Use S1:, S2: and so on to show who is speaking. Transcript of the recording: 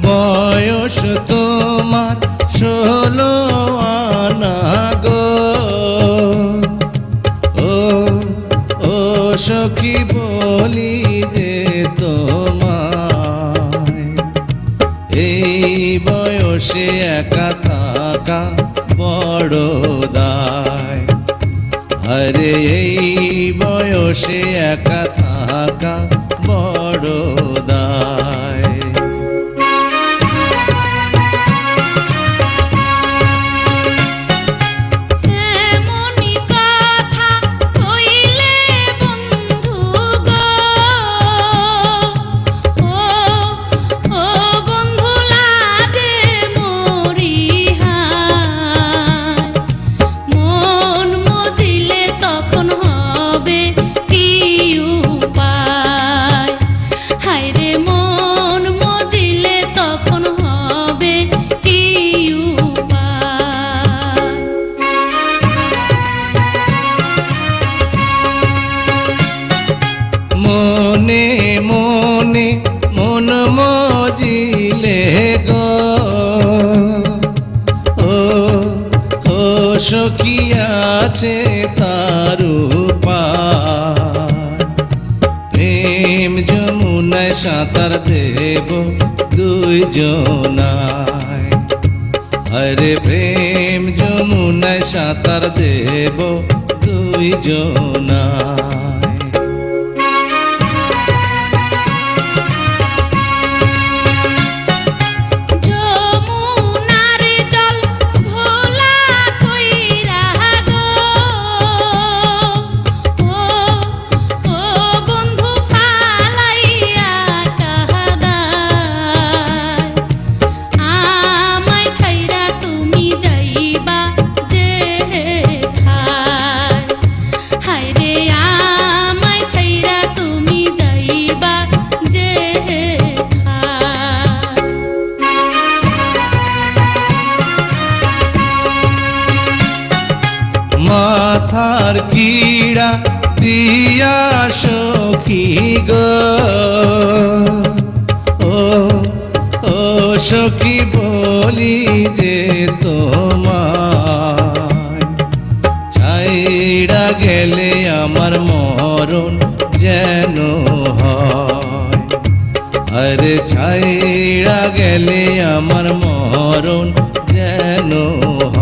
S1: বয়স তোমার 16 আনা গো, ও সখী বলি যে তোমায়, এই বয়সে একা থাকা বড় দায়। আরে এই বয়সে একা থাকা বড় দায়। মনে মনে মন মজিলে গো, ও সখী আছে তার উপায়। প্রেম যমুনায় সাঁতার দেব দুইজনায়, আরে প্রেম যমুনায় সাঁতার দেব দুইজনায়। মাথার কিড়া দিয়া সখী গো, ও সখী বলি যে তোমায়, ছাইড়া গেলে আমার মরণ যেন হয়। আরে ছাইড়া গেলে আমার মরণ যেন হয়।